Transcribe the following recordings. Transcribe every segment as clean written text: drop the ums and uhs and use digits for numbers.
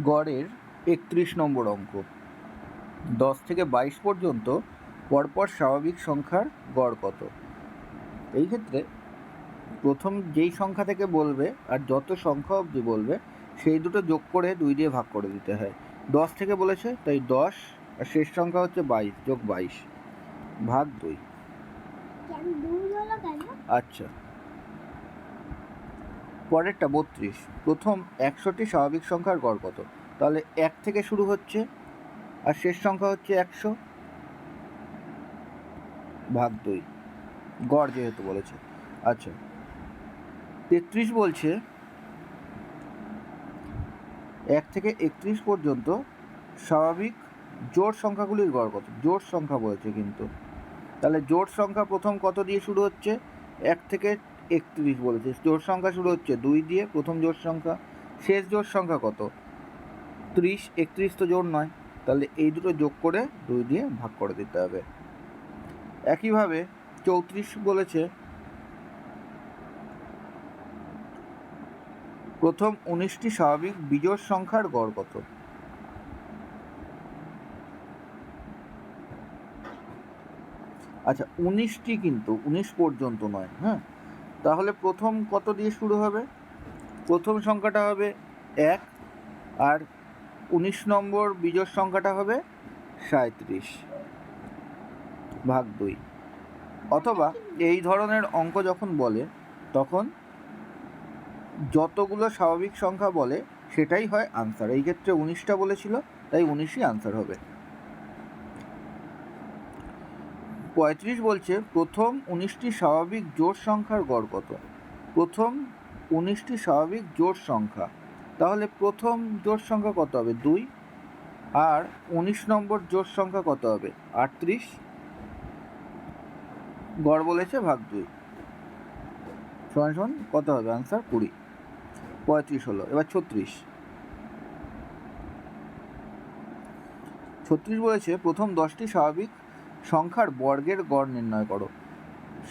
গড়ের ৩১ নম্বর অঙ্ক। 10 থেকে 22 পর্যন্ত পরপর স্বাভাবিক সংখ্যার গড় কত? এই ক্ষেত্রে প্রথম যেই সংখ্যা থেকে বলবে আর যত সংখ্যা অবধি বলবে সেই দুটো যোগ করে 2 দিয়ে ভাগ করে দিতে হয়। 10 থেকে বলেছে তাই 10 আর শেষ সংখ্যা হচ্ছে 22 যোগ 22 ভাগ 2। আচ্ছা, পরেরটা 32। প্রথম 100টি স্বাভাবিক সংখ্যার গড় কত? তাহলে 1 থেকে শুরু হচ্ছে আর শেষ সংখ্যা হচ্ছে 100 ভাগ 2, গড় যেহেতু বলেছে। আচ্ছা, 33 বলছে 1 থেকে 31 পর্যন্ত স্বাভাবিক জোড় সংখ্যাগুলির গড় কত? জোড় সংখ্যা বলেছে কিন্তু, তাহলে জোড় সংখ্যা প্রথম কত দিয়ে শুরু হচ্ছে? 1 থেকে 31 বলেছে। জোড় সংখ্যা শুরু হচ্ছে 2 দিয়ে, প্রথম জোড় সংখ্যা। শেষ জোড় সংখ্যা কত? 30। 31 তো জোড় নয়, তাহলে এই দুটো যোগ করে 2 দিয়ে ভাগ করে দিতে হবে। একইভাবে 34 বলেছে প্রথম 19টি স্বাভাবিক বিজোড় সংখ্যার গড় কত? আচ্ছা, 19টি কিন্তু 19 পর্যন্ত নয়, হ্যাঁ। তাহলে প্রথম কত দিয়ে শুরু হবে? প্রথম সংখ্যাটা হবে 1 আর 19 নম্বর বিজোড় সংখ্যাটা হবে 37 ভাগ 2। অথবা এই ধরনের অঙ্ক যখন বলে তখন যতগুলো স্বাভাবিক সংখ্যা বলে সেটাই হয় আনসার। এই ক্ষেত্রে 19টা বলেছিল তাই 19ই আনসার হবে। 35 বলছে প্রথম 19টি স্বাভাবিক জোড় সংখ্যার গড় কত? প্রথম 19টি স্বাভাবিক জোড় সংখ্যা, তাহলে প্রথম জোড় সংখ্যা কত হবে? 2 আর 19 নম্বর জোড় সংখ্যা কত হবে? 38, গড় বলেছে ভাগ 2 সমান সমান কত হবে? আনসার 20। 35 হলো। এবার 36 বলেছে প্রথম 10টি স্বাভাবিক সংখ্যার বর্গের গড় নির্ণয় করো।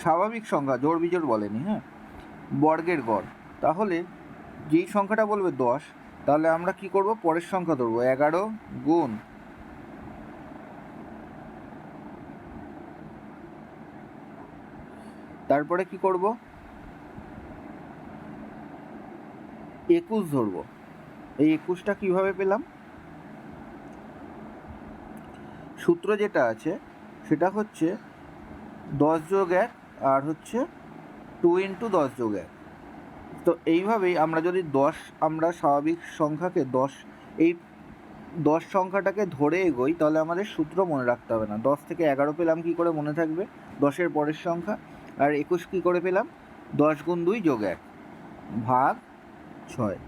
স্বাভাবিক সংখ্যা, জোড় বিজোড় বলেনি, হ্যাঁ, বর্গের গড়। তাহলে যেই সংখ্যাটা বলবে 10, তাহলে আমরা কি করব? পরের সংখ্যা ধরবো 11 গুণ তারপরে কি করব? 21 ধরবো। এই 21টা কিভাবে পেলাম? সূত্র যেটা আছে সেটা হচ্ছে 10 যোগ 1 আর হচ্ছে 2 ইন্টু 10 যোগ 1। তো এইভাবেই আমরা যদি 10, আমরা স্বাভাবিক সংখ্যাকে 10, এই 10 সংখ্যাটাকে ধরে এগোই তাহলে আমাদের সূত্র মনে রাখতে হবে না। 10 থেকে 11 পেলাম কী করে মনে থাকবে? 10-এর পরের সংখ্যা। আর 21 কী করে পেলাম? 10 গুণ 2 যোগ 1 ভাগ 6।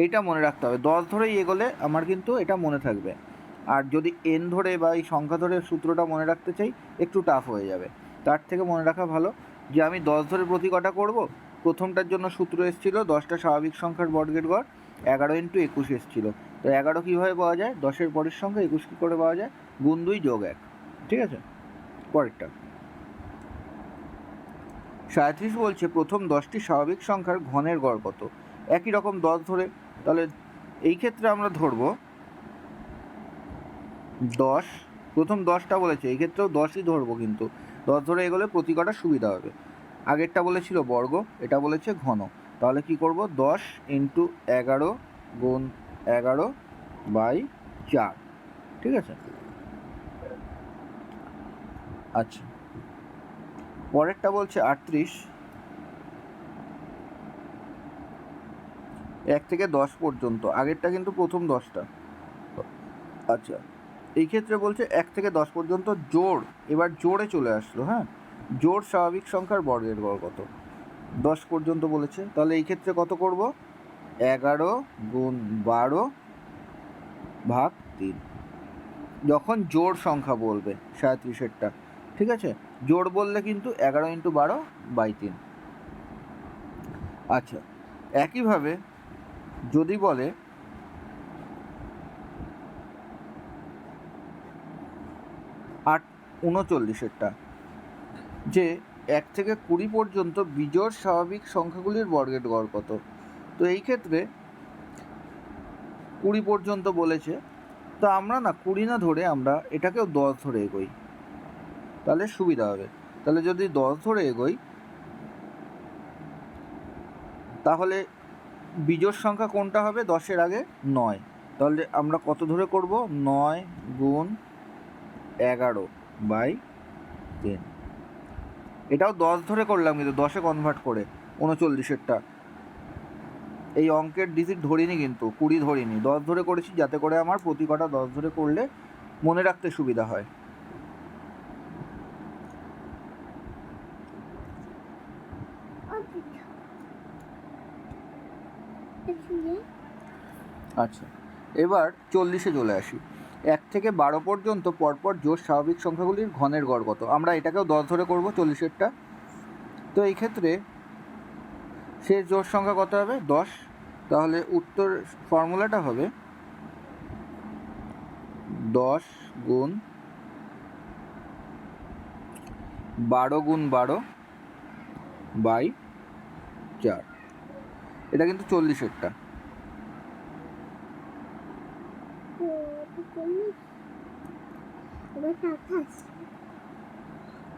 এইটা মনে রাখতে হবে। 10 ধরেই এগোলে আমার কিন্তু এটা মনে থাকবে। আর যদি n ধরে বা এই সংখ্যা ধরে সূত্রটা মনে রাখতে চাই একটু টাফ হয়ে যাবে। তার থেকে মনে রাখা ভালো যে আমি 10 ধরে প্রতি কটা করব। প্রথমটার জন্য সূত্র এসেছিলো 10টা স্বাভাবিক সংখ্যার বর্গের গড়, 11 ইন্টু 21 এসেছিলো। তো 11 কীভাবে পাওয়া যায়? 10-এর পরের সংখ্যা 21 কী করে পাওয়া যায়? গুণ 2 যোগ 1। ঠিক আছে, পরেরটা 37 বলছে প্রথম 10টি স্বাভাবিক সংখ্যার ঘনের গড় কত? একই রকম 10 ধরে, তাহলে এই ক্ষেত্রে আমরা ধরব 10। প্রথম 10টা বলেছে, এই ক্ষেত্রেও 10ই ধরবো, কিন্তু 10 ধরে এগোলে প্রতি কটা সুবিধা হবে। আগেরটা বলেছিল বর্গ, এটা বলেছে ঘন। তাহলে কি করব? 10 ইন্টু 11 গুণ 11 বাই 4। ঠিক আছে। আচ্ছা, পরেরটা বলছে 38, 1 থেকে 10 পর্যন্ত। আগেরটা কিন্তু প্রথম 10টা। আচ্ছা, এই ক্ষেত্রে বলছে 1 থেকে 10 পর্যন্ত জোড়। এবার জোড়ে চলে আসলো, হ্যাঁ। জোড় স্বাভাবিক সংখ্যার বর্গের গড় কত? 10 পর্যন্ত বলেছে, তাহলে এই ক্ষেত্রে কত করব? 11 গুণ 12 ভাগ 3। যখন জোড় সংখ্যা বলবে 37-এরটা, ঠিক আছে। জোড় বললে কিন্তু 11 ইন্টু 12 বাই 3। আচ্ছা, একইভাবে যদি বলে 39-এরটা, যে 1 থেকে 20 পর্যন্ত বিজোড় স্বাভাবিক সংখ্যাগুলির বর্গের গড় কত? তো এই ক্ষেত্রে 20 পর্যন্ত বলেছে, তো আমরা না 20 না ধরে আমরা এটাকেও 10 ধরে এগোই, তাহলে সুবিধা হবে। তাহলে যদি 10 ধরে এগোই তাহলে বিজোড় সংখ্যা কোনটা হবে 10-এর আগে? 9। তাহলে আমরা কত ধরে করব? 9 গুণ 11/3। এটাও 10 ধরে করলাম, কিন্তু 10-এ কনভার্ট করে 39-এরটা। এই অঙ্কের ডিজিট ধরিনি, কিন্তু 20 ধরিনি, 10 ধরে করেছি, যাতে করে আমার প্রতি কটা 10 ধরে করলে মনে রাখতে সুবিধা হয়। আচ্ছা, এবার 40-এ চলে আসি। 1 থেকে 12 পর্যন্ত পরপর জোড় স্বাভাবিক সংখ্যাগুলির ঘনের গড় কত? আমরা এটাকেও 10 ধরে করব 40-এরটা। তো এই ক্ষেত্রে শেষ জোড় সংখ্যা কত হবে? 10। তাহলে উত্তর ফর্মুলাটা হবে 10 গুণ 12 গুণ 12/4। এটা কিন্তু 40-এরটা।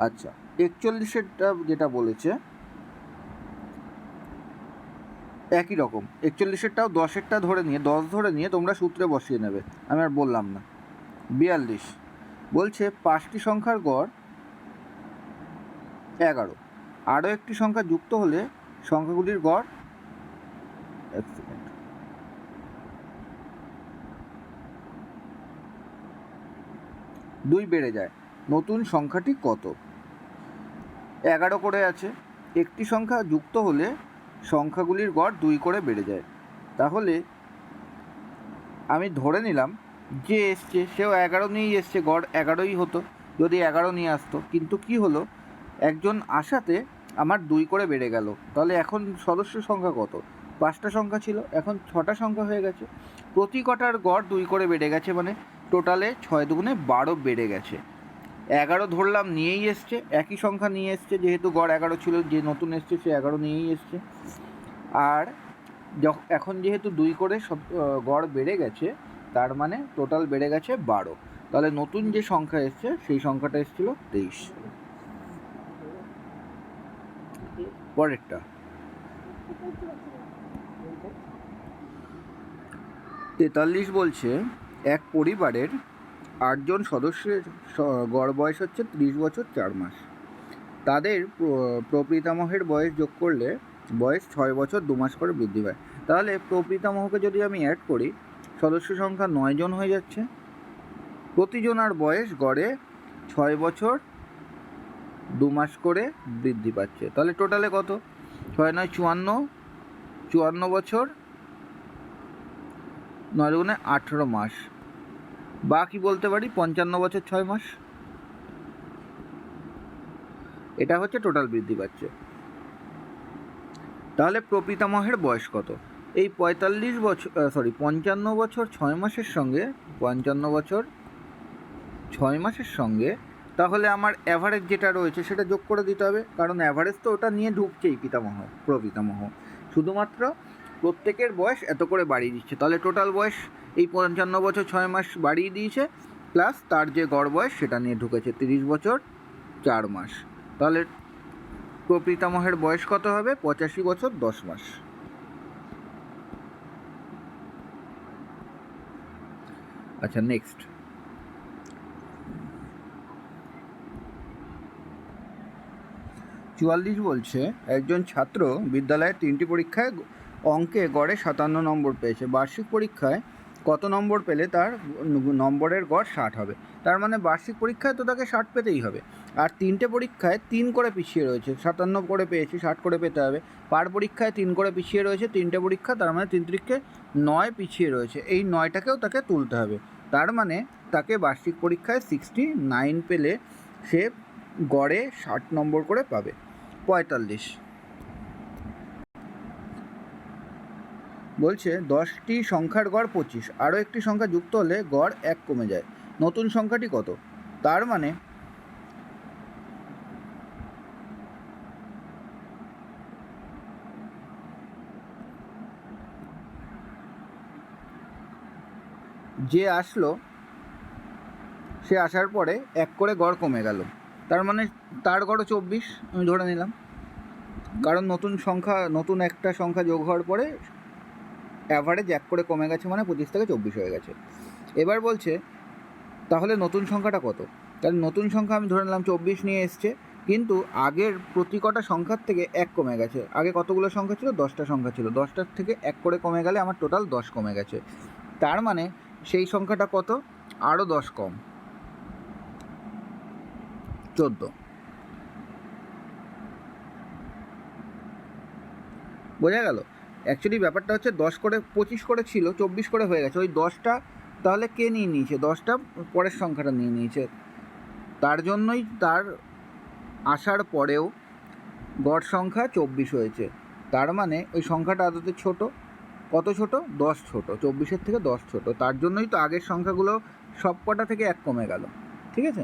আচ্ছা, 41-এরটা যেটা বলেছে একই রকম, 41-এরটাও 10-এরটা ধরে নিয়ে 10 ধরে নিয়ে তোমরা সূত্রে বসিয়ে নেবে, আমি আর বললাম না। 42 বলছে 5টি সংখ্যার গড় 11, আরও একটি সংখ্যা যুক্ত হলে সংখ্যাগুলির গড় 1 সেকেন্ড 2 বেড়ে যায়, নতুন সংখ্যাটি কত? 11 করে আছে, একটি সংখ্যা যুক্ত হলে সংখ্যাগুলির গড় 2 করে বেড়ে যায়। তাহলে আমি ধরে নিলাম যে এসছে সেও 11 নিয়েই এসছে, গড় 11ই হতো যদি 11 নিয়ে আসতো, কিন্তু কি হলো, একজন আসাতে আমার 2 করে বেড়ে গেল। তাহলে এখন সদস্য সংখ্যা কত? 5টা সংখ্যা ছিল, এখন 6টা সংখ্যা হয়ে গেছে। প্রতি কটার গড় 2 করে বেড়ে গেছে, মানে টোটালে 6 দুগুণে 12 বেড়ে গেছে। 11 ধরলাম নিয়েই এসছে, একই সংখ্যা নিয়ে এসছে, যেহেতু গড় 11 ছিল, যে নতুন এসছে সে 11 নিয়েই এসছে। আর এখন যেহেতু 2 করে সব গড় বেড়ে গেছে, তার মানে টোটাল বেড়ে গেছে 12। তাহলে নতুন যে সংখ্যা এসছে সেই সংখ্যাটা এসেছিল 23। পরেরটা 43 বলছে এক পরিবারের 8 জন সদস্যের গড় বয়স হচ্ছে 30 বছর 4 মাস। তাদের প্রপিতামহের বয়স যোগ করলে বয়স 6 বছর 2 মাস করে বৃদ্ধি পায়। তাহলে প্রপিতামহকে যদি আমি অ্যাড করি, সদস্য সংখ্যা 9 জন হয়ে যাচ্ছে, প্রতিজনার বয়স গড়ে 6 বছর 2 মাস করে বৃদ্ধি পাচ্ছে। তাহলে টোটালে কত? 6 9 54, 54 বছর, 9 গুণে 18 মাস, বা কি বলতে পারি 55 বছর 6 মাস। এটা হচ্ছে টোটাল বৃদ্ধি পাচ্ছে। তাহলে প্রপিতামহের বয়স কত? এই 55 বছর 6 মাসের সঙ্গে 55 বছর 6 মাসের সঙ্গে তাহলে আমার অ্যাভারেজ যেটা রয়েছে সেটা যোগ করে দিতে হবে, কারণ অ্যাভারেজ তো ওটা নিয়ে ঢুকছেই প্রপিতামহ, শুধুমাত্র প্রত্যেকের বয়স এত করে বাড়িয়ে দিচ্ছে। তাহলে টোটাল বয়স এই 55 বছর 6 মাস বাড়িয়ে দিয়েছে, প্লাস তার যে গড় বয়স সেটা নিয়ে ঢুকেছে 30 বছর 4 মাস। তাহলে প্রপিতামহের বয়স কত হবে? 85 বছর 10 মাস। আচ্ছা, নেক্সট 44 বলছে একজন ছাত্র বিদ্যালয়ের 3টি পরীক্ষায় অঙ্কে গড়ে 57 নম্বর পেয়েছে। বার্ষিক পরীক্ষায় কত নম্বর পেলে তার নম্বরের গড় 60 হবে? তার মানে বার্ষিক পরীক্ষায় তো তাকে 60 পেতেই হবে, আর 3টে পরীক্ষায় 3 করে পিছিয়ে রয়েছে, 57 করে পেয়েছে, 60 করে পেতে হবে। পার পরীক্ষায় 3 করে পিছিয়ে রয়েছে 3টে পরীক্ষা, তার মানে 3 3কে 9 পিছিয়ে রয়েছে, এই 9টাকেও তাকে তুলতে হবে। তার মানে তাকে বার্ষিক পরীক্ষায় 69 পেলে সে গড়ে 60 নম্বর করে পাবে। 45 বলছে 10টি সংখ্যার গড় 25, আরও একটি সংখ্যা যুক্ত হলে গড় 1 কমে যায়, নতুন সংখ্যাটি কত? তার মানে যে আসলো সে আসার পরে এক করে গড় কমে গেল, তার মানে তার গড়ও 24 আমি ধরে নিলাম, কারণ নতুন একটা সংখ্যা যোগ হওয়ার পরে অ্যাভারেজ এক করে কমে গেছে, মানে 25 থেকে 24 হয়ে গেছে। এবার বলছে তাহলে নতুন সংখ্যাটা কত? তাহলে নতুন সংখ্যা আমি ধরে নিলাম 24 নিয়ে এসছে, কিন্তু আগের প্রতি কটা সংখ্যার থেকে এক কমে গেছে। আগে কতগুলো সংখ্যা ছিল? 10টা সংখ্যা ছিল, 10টার থেকে এক করে কমে গেলে আমার টোটাল 10 কমে গেছে। তার মানে সেই সংখ্যাটা কত? আরও 10 কম, 14। বোঝা গেল? অ্যাকচুয়ালি ব্যাপারটা হচ্ছে 10 করে 25 করে ছিল, 24 করে হয়ে গেছে। ওই 10টা তাহলে কে নিয়ে নিয়েছে? 10টা পরের সংখ্যাটা নিয়ে নিয়েছে, তার জন্যই তার আসার পরেও গড় সংখ্যা 24 হয়েছে। তার মানে ওই সংখ্যাটা আদতে ছোট। কত ছোট? 10 ছোট, 24-এর থেকে 10 ছোট। তার জন্যই তো আগের সংখ্যাগুলো সব কটা থেকে এক কমে গেল। ঠিক আছে,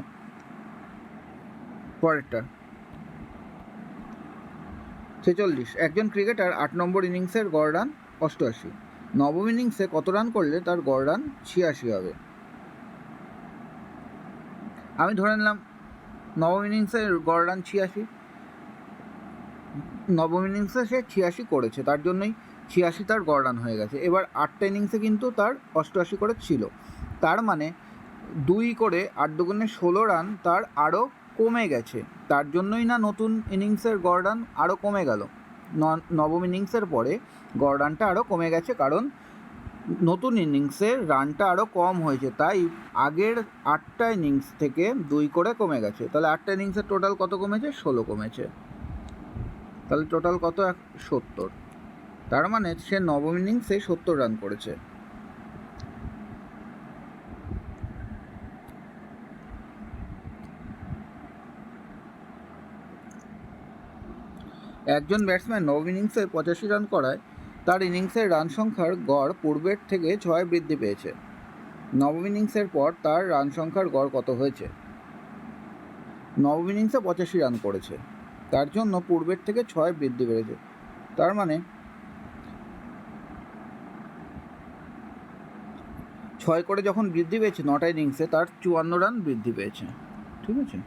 পরেরটা 46। একজন ক্রিকেটার 8 নম্বর ইনিংসের গড় রান 88। নবম ইনিংসে কত রান করলে তার গড় রান 86 হবে? আমি ধরে নিলাম নবম ইনিংসের গড় রান 86, নবম ইনিংসে সে 86 করেছে, তার জন্যই 86 তার গড় রান হয়ে গেছে। এবার 8টা ইনিংসে কিন্তু তার 88 করে ছিল, তার মানে 2 করে 8 দুগুণে 16 রান তার আরও কমে গেছে। তার জন্যই না নতুন ইনিংসের গড় রান আরও কমে গেল। নবম ইনিংসের পরে গড় রানটা আরও কমে গেছে, কারণ নতুন ইনিংসের রানটা আরও কম হয়েছে, তাই আগের 8টা ইনিংস থেকে 2 করে কমে গেছে। তাহলে 8টা ইনিংসের টোটাল কত কমেছে? 16 কমেছে। তাহলে টোটাল কত? 70। তার মানে সে নবম ইনিংসে 70 রান করেছে। একজন ব্যাটসম্যান নবম ইনিংসে 85 রান করায় তার ইনিংসের রান সংখ্যার গড় পূর্বের থেকে 6 বৃদ্ধি পেয়েছে। নবম ইনিংসের পর তার রান সংখ্যার গড় কত হয়েছে? নবম ইনিংসে 85 রান করেছে, তার জন্য পূর্বের থেকে 6 বৃদ্ধি পেয়েছে। তার মানে 6 করে যখন বৃদ্ধি পেয়েছে 9টা ইনিংসে, তার 54 রান বৃদ্ধি পেয়েছে। ঠিক আছে,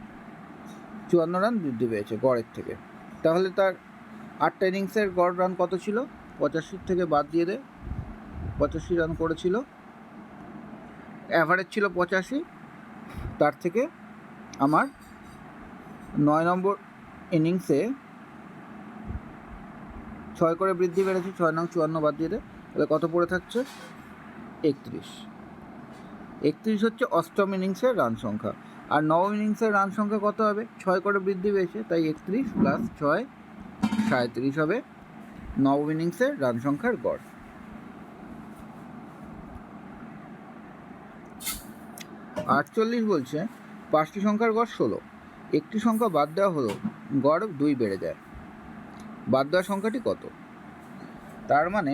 54 রান বৃদ্ধি পেয়েছে গড়ের থেকে। তাহলে তার 8টা ইনিংসের গড় রান কত ছিল? 85 থেকে বাদ দিয়ে দে, 85 রান করেছিল, অ্যাভারেজ ছিল 85, তার থেকে আমার 9 নম্বর ইনিংসে 6 করে বৃদ্ধি বেড়েছে, 6 নং 54 বাদ দিয়ে দে, তাহলে কত পড়ে থাকছে? 31। 31 হচ্ছে অষ্টম ইনিংসের রান সংখ্যা। আর নবম ইনিংসের রান সংখ্যা কত হবে? 6 করে বৃদ্ধি পেয়েছে, তাই 31 প্লাস 6 37 হবে নবম ইনিংসের রান সংখ্যার গড়। 48 বলছে 5টি সংখ্যার গড় 16, একটি সংখ্যা বাদ দেওয়া হলো, গড় 2 বেড়ে যায়। বাদ দেওয়া সংখ্যাটি কত? তার মানে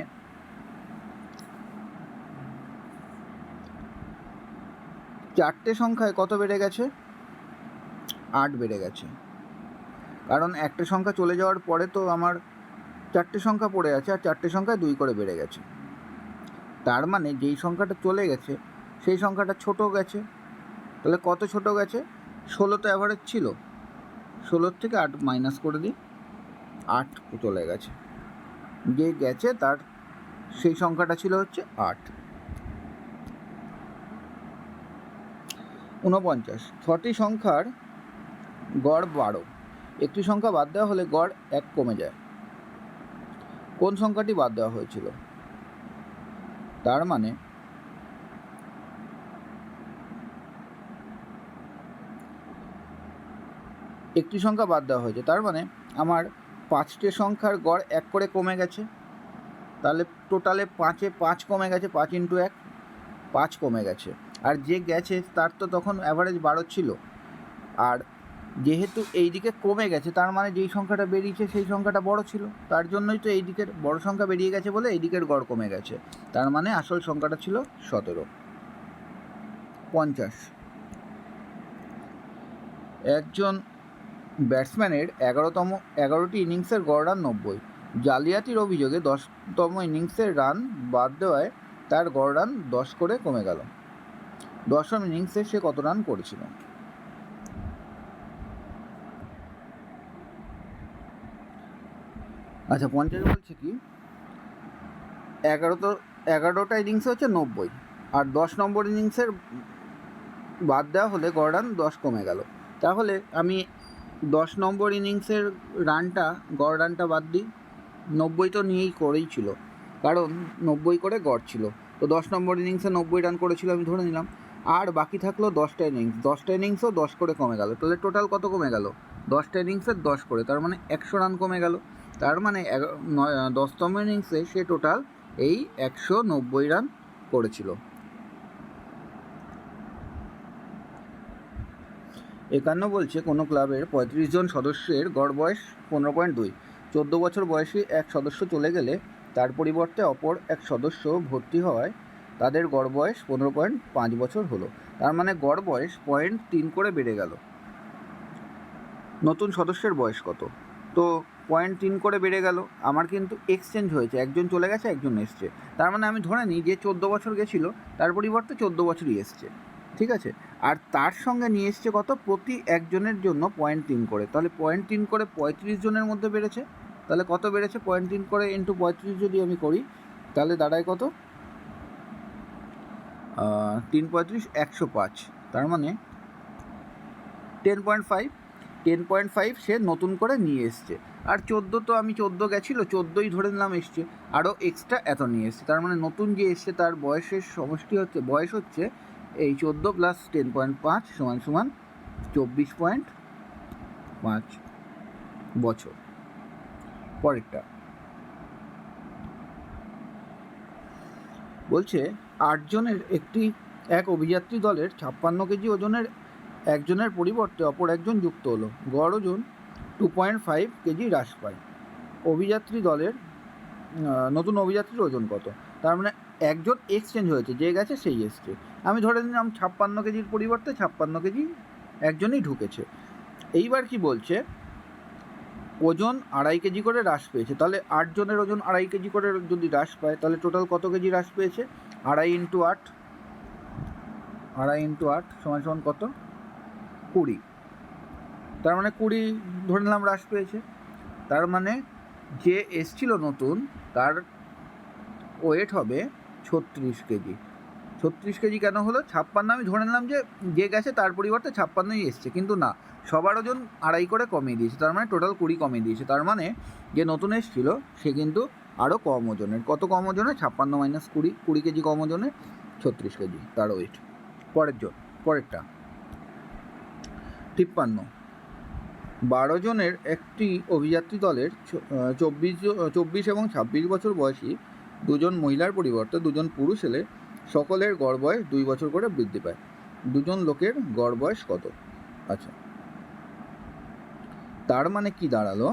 4টে সংখ্যায় কত বেড়ে গেছে? 8 বেড়ে গেছে, কারণ একটা সংখ্যা চলে যাওয়ার পরে তো আমার 4টে সংখ্যা পড়ে আছে, আর 4টে সংখ্যায় 2 করে বেড়ে গেছে। তার মানে যেই সংখ্যাটা চলে গেছে সেই সংখ্যাটা ছোট গেছে। তাহলে কত ছোট গেছে? 16 তো অ্যাভারেজ ছিল, 16 থেকে 8 মাইনাস করে দিই, 8 চলে গেছে। যে গেছে তার সেই সংখ্যাটা ছিল হচ্ছে 8। 49। 6টি সংখ্যার গড় 12, একটি সংখ্যা বাদ দেওয়া হলে গড় 1 কমে যায়। কোন সংখ্যাটি বাদ দেওয়া হয়েছিল? তার মানে একটি সংখ্যা বাদ দেওয়া হয়েছে, তার মানে আমার 5টে সংখ্যার গড় 1 করে কমে গেছে। তাহলে টোটালে 5-এ 5 কমে গেছে, 5 ইন্টু 1 5 কমে গেছে। আর যে গেছে তার তো তখন অ্যাভারেজ 12 ছিল, আর যেহেতু এই দিকে কমে গেছে তার মানে যেই সংখ্যাটা বেরিয়েছে সেই সংখ্যাটা বড় ছিল, তার জন্যই তো এই দিকের বড় সংখ্যা বেরিয়ে গেছে বলে এই দিকের গড় কমে গেছে। তার মানে আসল সংখ্যাটা ছিল 17। 50। একজন ব্যাটসম্যানের 11টি ইনিংসের গড় রান 90, জালিয়াতির অভিযোগে 10তম ইনিংসের রান বাদ দেওয়ায় তার গড় রান 10 করে কমে গেল। দশম ইনিংসে সে কত রান করেছিল। আচ্ছা, 50 বলছে কি 11টা ইনিংসে হচ্ছে 90, আর 10 নম্বর ইনিংসের বাদ দেওয়া হলে গড় রান 10 কমে গেল। তাহলে আমি 10 নম্বর ইনিংসের গড় রানটা বাদ দিই। 90 তো নিয়েই করেই ছিল, কারণ 90 করে গড় ছিল, তো 10 নম্বর ইনিংসে 90 রান করেছিল আমি ধরে নিলাম। আর বাকি থাকলো 10টা ইনিংসও 10 করে কমে গেল। তাহলে টোটাল কত কমে গেল? 10টা ইনিংসের 10 করে, তার মানে 100 রান কমে গেল। তার মানে 10তম ইনিংসে সে টোটাল এই 190 রান করেছিল। 51 বলছে কোনো ক্লাবের 35 জন সদস্যের গড় বয়স 15.2। 14 বছর বয়সী এক সদস্য চলে গেলে তার পরিবর্তে অপর এক সদস্য ভর্তি হওয়ায় তাদের গড় বয়স 15.5 বছর হলো। তার মানে গড় বয়স 0.3 করে বেড়ে গেল। নতুন সদস্যের বয়স কত? তো 0.3 করে বেড়ে গেল। আমার কিন্তু এক্সচেঞ্জ হয়েছে, একজন চলে গেছে, একজন এসছে। তার মানে আমি ধরে নিই যে 14 বছর গেছিলো তার পরিবর্তে 14 বছরই এসছে, ঠিক আছে। আর তার সঙ্গে নিয়ে এসছে কত? প্রতি একজনের জন্য 0.3 করে। তাহলে 0.3 করে 35 জনের মধ্যে বেড়েছে। তাহলে কত বেড়েছে? 0.3 করে ইন্টু 35 যদি আমি করি তাহলে দাঁড়ায় কত? 3 35 105। তার মানে 10.5 সে নতুন করে নিয়ে এসছে। আর 14 তো আমি 14 গেছিলো, 14ই ধরে নিলাম এসছে, আরও এক্সট্রা এত নিয়ে এসছে। তার মানে নতুন যে এসছে তার বয়সের সমষ্টি হচ্ছে, বয়স হচ্ছে এই 14 প্লাস 10.5 সমান 24.5 বছর। পরেরটা বলছে 8 জনের এক অভিযাত্রী দলের 56 কেজি ওজনের একজনের পরিবর্তে অপর একজন যুক্ত হলো। গড় ওজন 2.5 কেজি হ্রাস পায়। নতুন অভিযাত্রীর ওজন কত? তার মানে একজন এক্সচেঞ্জ হয়েছে, যে গেছে সেই এসছে। আমি ধরে নিলাম 56 কেজির পরিবর্তে 56 কেজি একজনই ঢুকেছে। এইবার কি বলছে? ওজন 2.5 কেজি করে হ্রাস পেয়েছে। তাহলে 8 জনের ওজন 2.5 কেজি করে যদি হ্রাস পায় তাহলে টোটাল কত কেজি হ্রাস পেয়েছে? 2.5 × 8 সমান কত? 20। তার মানে 20 ধরে নিলাম হ্রাস পেয়েছে। তার মানে যে এসছিল নতুন তার ওয়েট হবে 36 কেজি। 36 কেজি কেন হলো? 56 আমি ধরে নিলাম যে গেছে তার পরিবর্তে 56ই এসছে, কিন্তু না, সবার ওজন 2.5 করে কমিয়ে দিয়েছে। তার মানে টোটাল 20 কমিয়ে দিয়েছে। তার মানে যে নতুন এসছিল সে কিন্তু আরও কম ওজনের। কত কম ওজনে? 56 মাইনাস 20 কেজি কম ওজনে 36 কেজি তার ওয়েট। পরেরটা 53 12 জনের একটি অভিযাত্রী দলের 24 এবং 26 বছর বয়সী 2 জন মহিলার পরিবর্তে 2 জন পুরুষ এলে সকলের গড় বয়স 2 বছর করে বৃদ্ধি পায়। 2 জন লোকের গড় বয়স কত? আচ্ছা, তার মানে কি দাঁড়ালো?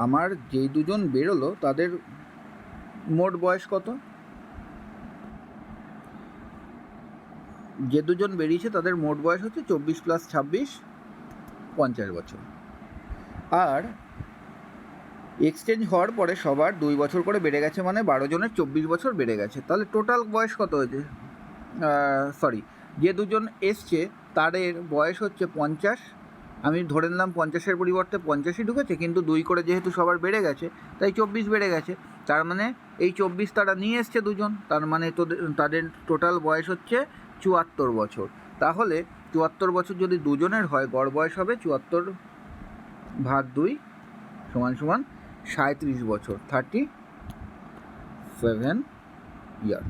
আমার যেই 2 জন বেরোলো তাদের মোট বয়স কত? যে 2 জন বেরিয়েছে তাদের মোট বয়স হচ্ছে 24 + 26 50 বছর। আর এক্সচেঞ্জ হওয়ার পরে সবার 2 বছর করে বেড়ে গেছে, মানে 12 জনের 24 বছর বেড়ে গেছে। তাহলে টোটাল বয়স কত হয়েছে? যে 2 জন এসছে তাদের বয়স হচ্ছে 50। আমি ধরে নিলাম 50-এর পরিবর্তে 85ই ঢুকেছে, কিন্তু 2 করে যেহেতু সবার বেড়ে গেছে তাই 24 বেড়ে গেছে। তার মানে এই 24 তারা নিয়ে এসছে 2 জন, তার মানে তাদের টোটাল বয়স হচ্ছে 74 বছর। তাহলে 74 বছর যদি 2 জনের হয় গড় বয়স হবে 74/2 সমান 37 বছর, 37 ইয়ার।